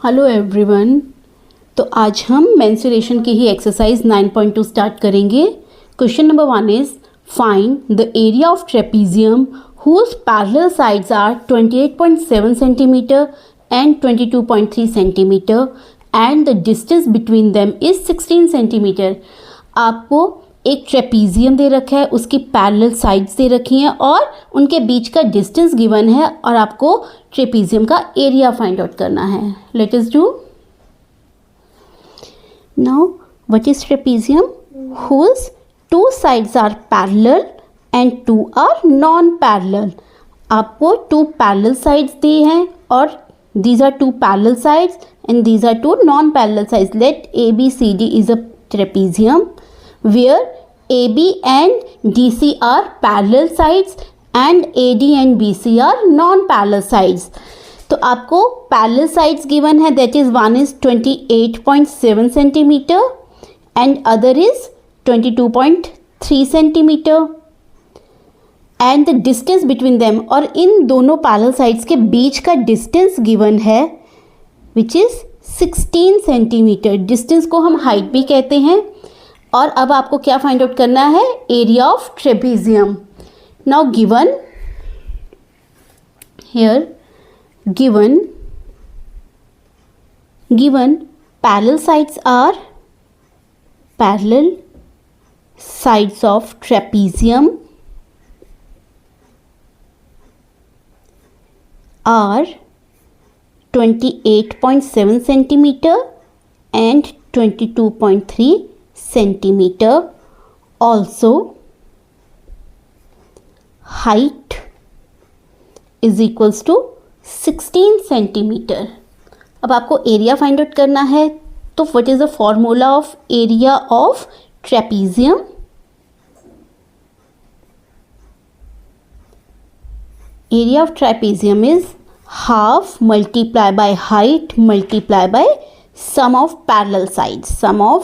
Hello everyone. तो आज हम मेंस्ट्रुएशन की ही एक्सरसाइज 9.2 स्टार्ट करेंगे। Question number 1 is find the area of trapezium whose parallel sides are 28.7 centimetre and 22.3 centimetre and the distance between them is 16 centimetre. आपको एक trapezium दे रखा है, उसकी पैरेलल साइड्स दे रखी हैं और उनके बीच का डिस्टेंस गिवन है और आपको ट्रेपीजियम का एरिया फाइंड आउट करना है। Late us do. Now what is trapezium? whose two sides are parallel and two are non parallel। आपको two parallel sides दी हैं और these are two parallel sides and these are two non parallel sides। let ABCD is a trapezium where AB and DC are parallel sides and AD and BC are non-parallel sides। तो आपको parallel sides given है, that is one is 28.7 centimeter and other is 22.3 centimeter and the distance between them, और इन दोनों parallel sides के बीच का distance given है which is 16 centimeter। distance को हम height भी कहते हैं। और अब आपको क्या फाइंड आउट करना है? Area of trapezium. Now given here given parallel sides are parallel sides of trapezium are 28.7 centimetre and 22.3 centimeter। also height is equals to 16 centimeter। अब आपको एरिया फाइंड आउट करना है, तो what is the formula of area of trapezium? Area of trapezium is half multiply by height multiply by sum of parallel sides, sum of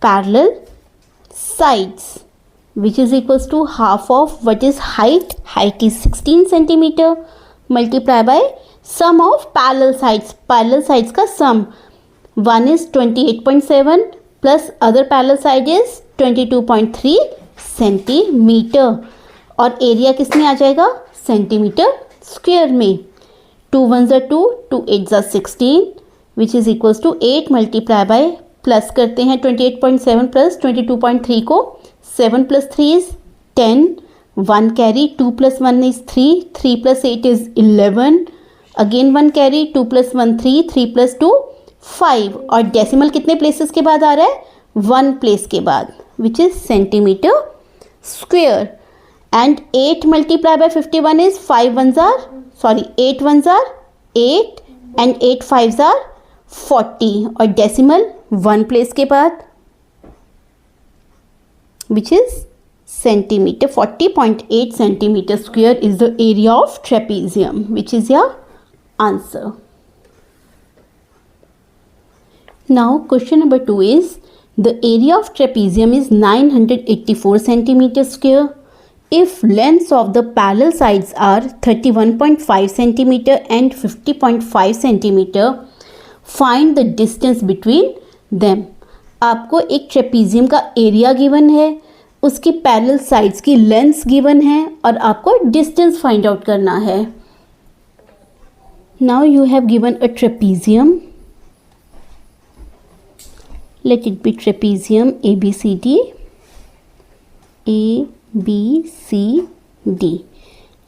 parallel sides, which is equals to half of what is height? height is 16 centimeter multiply by sum of parallel sides। parallel sides का sum, one is 28.7 plus other parallel side is 22.3 centimeter और area किस में आ जाएगा? Centimetre square में। 2 1s are 2, 2 8s are 16 which is equals to 8 multiply by, plus करते हैं 28.7 plus 22.3 को, 7 plus 3 is 10, 1 carry, 2 plus 1 is 3, 3 plus 8 is 11, again 1 carry, 2 plus 1 3, 3 plus 2 5 और decimal कितने प्लेसेस के बाद आ रहा है? 1 प्लेस के बाद, which is centimetre square. And 8 multiply by 51 is 8 1s are 8 and 8 5s are 40 और डेसिमल 1 प्लेस के बाद, which is centimetre. 40.8 centimetre square is the area of trapezium, which is your answer. Now question number 2 is the area of trapezium is 984 centimetre square if lengths of the parallel sides are 31.5 centimeter and 50.5 centimeter, find the distance between them। आपको एक trapezium का area given है, उसकी parallel sides की lengths given है और आपको distance find out करना है। Now you have given a trapezium, late it B trapezium ABCD ABCD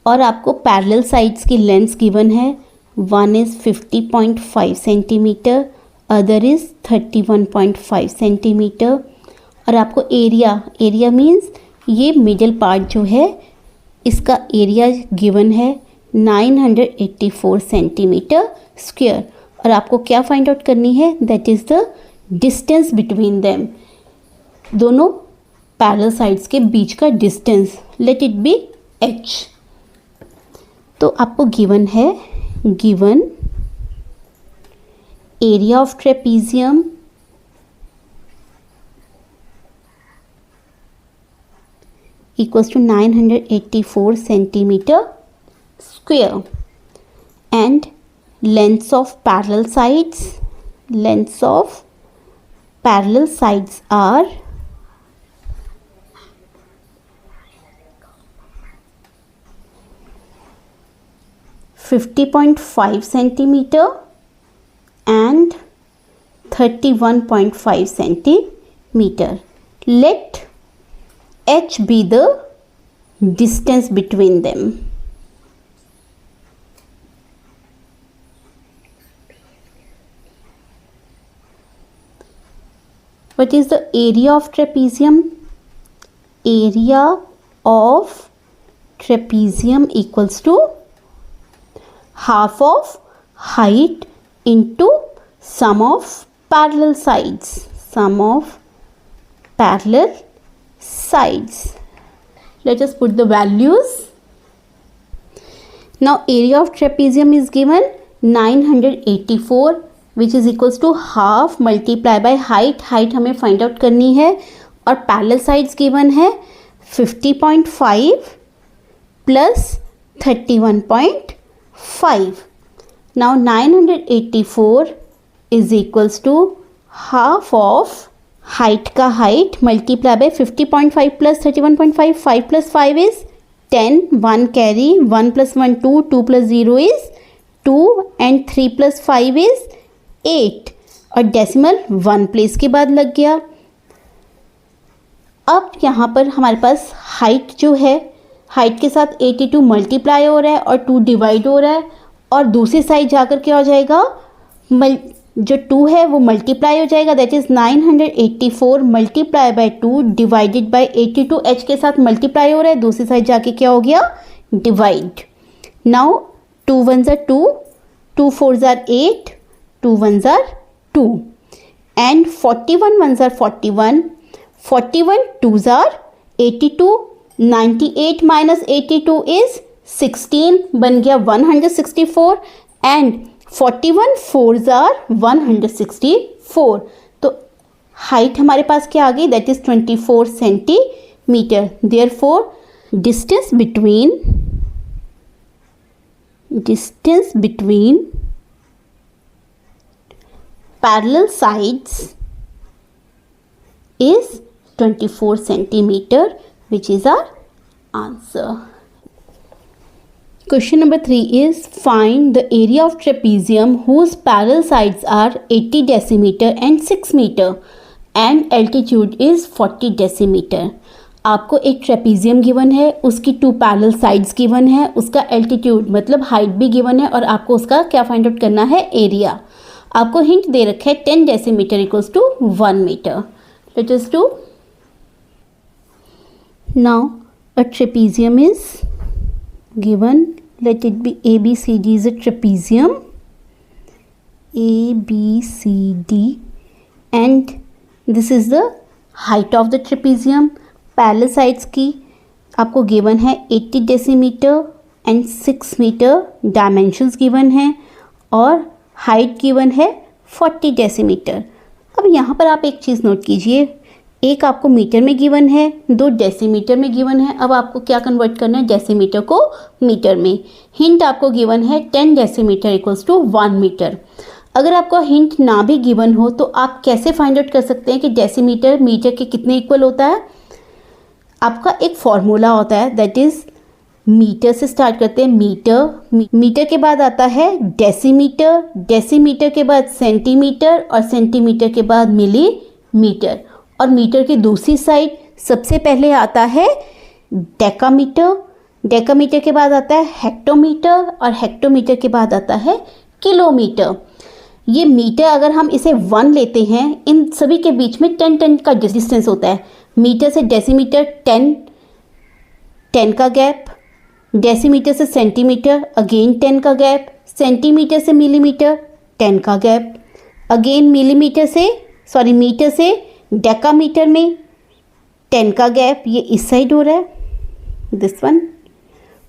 और आपको पैरेलल साइड्स की लेंथ्स गिवन है, one is 50.5 centimetre, other is 31.5 centimetre और आपको एरिया मीन्स ये मिडल पार्ट जो है इसका एरिया गिवन है 984 सेंटीमीटर स्क्वायर और आपको क्या फाइंड आउट करनी है? That is the distance between them, दोनों पैरेलल साइड्स के बीच का distance, late it B h। तो आपको गिवन है, given area of trapezium equals to 984 centimeter square and lengths of parallel sides are 50.5 centimeter and 31.5 centimeter. Let h be the distance between them. What is the area of trapezium? Area of trapezium equals to half of height into sum of parallel sides. Sum of parallel sides. Let us put the values. Now area of trapezium is given 984 which is equals to half multiply by height. height हमें find out करनी है और parallel sides given है 50.5 plus 31.5. Now 984 is equals to half of height का height multiply by 50.5 plus 31.5. 5 plus 5 is 10. 1 carry. 1 plus 1 2. 2 plus 0 is 2 and 3 plus 5 is 8 और decimal 1 place के बाद लग गया. अब यहाँ पर हमारे पास हाइट जो है, हाइट के साथ 82 मल्टीप्लाई हो रहा है और 2 डिवाइड हो रहा है और दूसरी साइड जाकर क्या हो जाएगा, जो 2 है वो मल्टीप्लाई हो जाएगा. That is 984 multiply by 2 divided by 82. H के साथ मल्टीप्लाई हो रहा है, दूसरी साइड जाके क्या हो गया, divide. Now 2 1s are 2, 2 4s are 8, 2 1s are 2 and 41 1s are 41, 41 2s are 82, 98 minus 82 is 16 बन गया 164 and 41 4s are 164. तो हाइट हमारे पास क्या आ गई, that is 24 centimetre. Therefore distance between parallel sides is 24 centimeter, which is our answer. Question number 3 is find the area of trapezium whose parallel sides are 80 decimeter and 6 meter and altitude is 40 decimeter. आपको एक trapezium given है, उसकी 2 parallel sides given है, उसका altitude मतलब height भी given है और आपको उसका क्या फाइंड आउट करना है, एरिया. आपको हिंट दे रखा है 10 decimetre equals to 1 metre. Let us do. Now a trapezium is given. Let it be ABCD is a trapezium. ABCD and this is the height of the trapezium. Parallel sides की आपको given है 80 decimetre and 6 metre. Dimensions given है और height given है 40 decimetre. अब यहाँ पर आप एक चीज़ नोट कीजिए, एक आपको मीटर में गिवन है, 2 डेसीमीटर में गिवन है. अब आपको क्या कन्वर्ट करना है, डेसीमीटर को मीटर में. हिंट आपको गिवन है 10 डेसीमीटर इक्वल्स टू 1 मीटर. अगर आपको हिंट ना भी गिवन हो तो आप कैसे फाइंड आउट कर सकते हैं कि डेसीमीटर मीटर के कितने इक्वल होता है. आपका एक फॉर्मूला होता है, दैट इज़ मीटर से स्टार्ट करते हैं. मीटर के बाद आता है डेसीमीटर, डेसीमीटर के बाद सेंटीमीटर और सेंटीमीटर के बाद मिलीमीटर. और मीटर की दूसरी साइड सबसे पहले आता है डेकामीटर, डेकामीटर के बाद आता है हेक्टोमीटर और हेक्टोमीटर के बाद आता है किलोमीटर. ये मीटर अगर हम इसे 1 लेते हैं, इन सभी के बीच में 10 का डिस्टेंस होता है. मीटर से डेसीमीटर 10 का गैप, डेसीमीटर से सेंटीमीटर अगेन 10 का गैप, सेंटीमीटर से मिलीमीटर 10 का गैप, अगेन मीटर से डेकामीटर में 10 का गैप. ये इस साइड हो रहा है, दिस वन.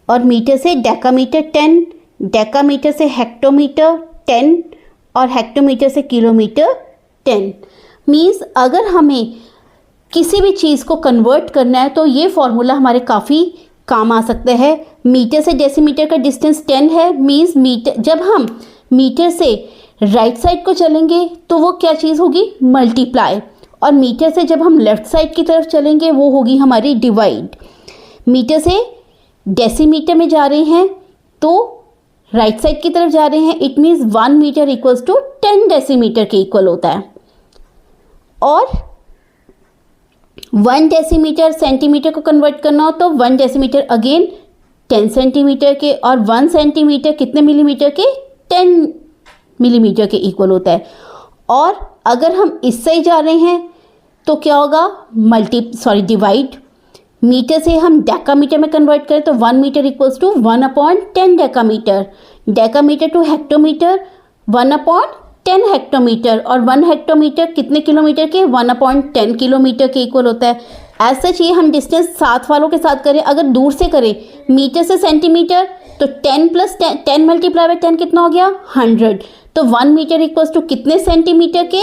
और मीटर से डेकामीटर 10, डेकामीटर से हेक्टोमीटर 10 और हेक्टोमीटर से किलोमीटर 10. मीन्स अगर हमें किसी भी चीज़ को कन्वर्ट करना है तो ये फॉर्मूला हमारे काफ़ी काम आ सकता है. मीटर से डेसीमीटर का डिस्टेंस 10 है, मीन्स मीटर जब हम मीटर से राइट साइड को चलेंगे तो वो क्या चीज़ होगी, मल्टीप्लाई, और मीटर से जब हम लेफ़्ट साइड की तरफ चलेंगे वो होगी हमारी डिवाइड। मीटर से डेसीमीटर में जा रहे हैं तो राइट साइड की तरफ जा रहे हैं, it means 1 metre equals to 10 decimetre के इक्वल होता है। और 1 डेसीमीटर सेंटीमीटर को कन्वर्ट करना हो तो 1 डेसीमीटर अगेन 10 सेंटीमीटर के, और 1 सेंटीमीटर कितने मिलीमीटर के, 10 मिलीमीटर के इक्वल होता है। और अगर हम इस साइड जा रहे हैं तो क्या होगा, डिवाइड। मीटर से हम डेकामीटर में कन्वर्ट करें तो 1 metre equals to 1/10 decametre. Decametre to hectometre 1/10 hectometre, और 1 हेक्टोमीटर कितने किलोमीटर के, 1/10 किलोमीटर के इक्वल होता है। ऐसा चाहिए हम डिस्टेंस साथ वालों के साथ करें, अगर दूर से करें मीटर से सेंटीमीटर तो 10 + 10 मल्टीप्लाई बाय 10 कितना हो गया, 100। तो 1 मीटर इक्वल्स टू कितने सेंटीमीटर के,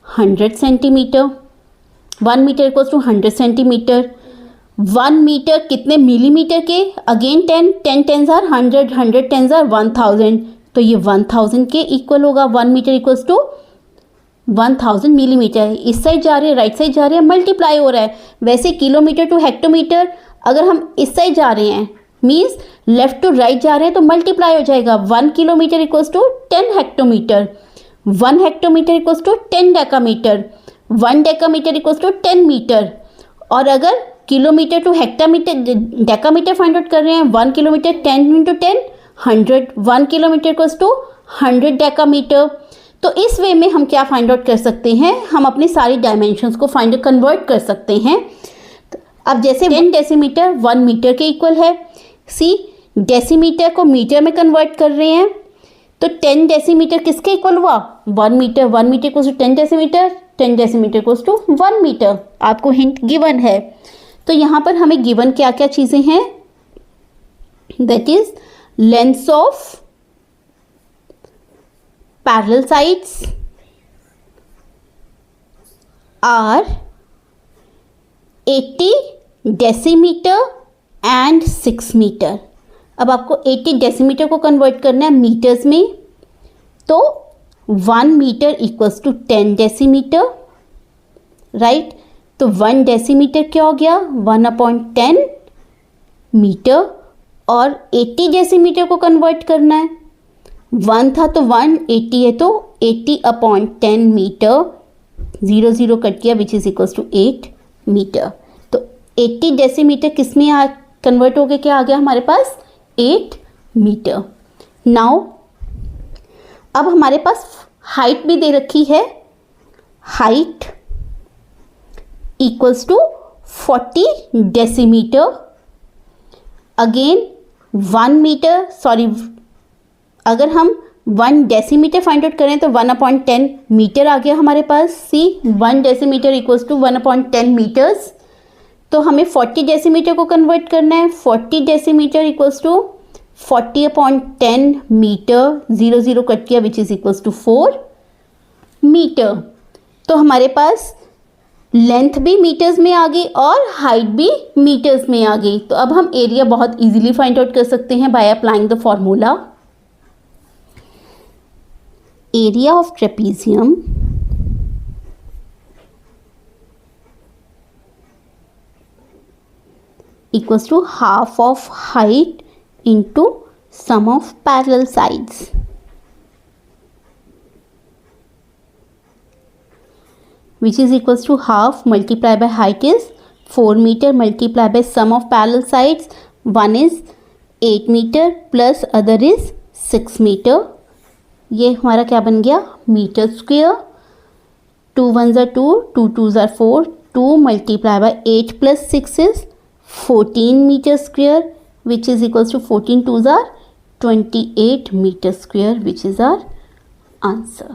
100 centimetre. 1 metre equals to 100 centimetre. 1 metre कितने मिलीमीटर के, अगेन 10 10 आर 100, 100 10 आर 1000, तो ये 1000 के इक्वल होगा। 1 मीटर इक्वल्स टू 1000 मिलीमीटर। इस साइड जा रहे हैं, राइट साइड जा रहे हैं, मल्टीप्लाई हो रहा है। वैसे किलोमीटर टू हेक्टोमीटर अगर हम इस साइड जा रहे हैं मीन्स लेफ्ट टू राइट जा रहे हैं तो मल्टीप्लाई हो जाएगा। 1 kilometre equals to 10 hectometre. 1 hectometre equals to 10 decametre. 1 decametre equals to 10 metre. और अगर kilometre to hectometre decametre find out कर रहे हैं, 1 kilometre 10 × 10 100। 1 kilometre equals to 100 decametre. तो इस वे में हम क्या फाइंड आउट कर सकते हैं, हम अपनी सारी डायमेंशंस को कन्वर्ट कर सकते हैं। अब जैसे 10 डेसीमीटर 1 मीटर के इक्वल है। सी डेसीमीटर को मीटर में कन्वर्ट कर रहे हैं तो 10 डेसीमीटर किसके इक्वल हुआ, 1 metre. 1 metre equals to 10 decimetre, 10 decimetre equals to 1 metre. आपको हिंट गिवन है। तो यहाँ पर हमें गिवन क्या क्या चीज़ें हैं, that is lengths of parallel sides are 80 decimetre and 6 metre. अब आपको 80 डेसीमीटर को कन्वर्ट करना है मीटर्स में, तो 1 metre equals to 10 decimetre, right. तो 1 डेसीमीटर क्या हो गया, 1/10 मीटर। और 80 डेसीमीटर को कन्वर्ट करना है, 1 था तो 1, 80 है तो 80/10 मीटर। 0 0 कट किया which is equals to 8 metre. तो 80 डेसीमीटर किस में कन्वर्ट हो गया, क्या आ गया हमारे पास, 8 मीटर। नाउ अब हमारे पास हाइट भी दे रखी है, height equals to 40 decimetre. Again 1 metre, अगर हम 1 डेसीमीटर फाइंड आउट करें तो 1/10 मीटर आ गया हमारे पास। See 1 decimetre equals to 1/10 metres. तो हमें 40 डेसीमीटर को कन्वर्ट करना है। 40 decimetre equals to 40/10 metre. 0 0 cut किया which is equals to 4 metre. तो हमारे पास लेंथ भी मीटर्स में आ गई और हाइट भी मीटर्स में आ गई। तो अब हम एरिया बहुत इजीली फाइंड आउट कर सकते हैं by applying the formula. Area of trapezium equals to half of height into sum of parallel sides. Which is equals to half multiplied by height is 4 meter multiplied by sum of parallel sides. One is 8 meter plus other is 6 meter. ये हमारा क्या बन गया, metre square. 2 1s are 2, 2 2s are 4, 2 multiplied by 8 plus 6 is 14 meter square, which is equals to 14 2s are 28 meter square, which is our answer.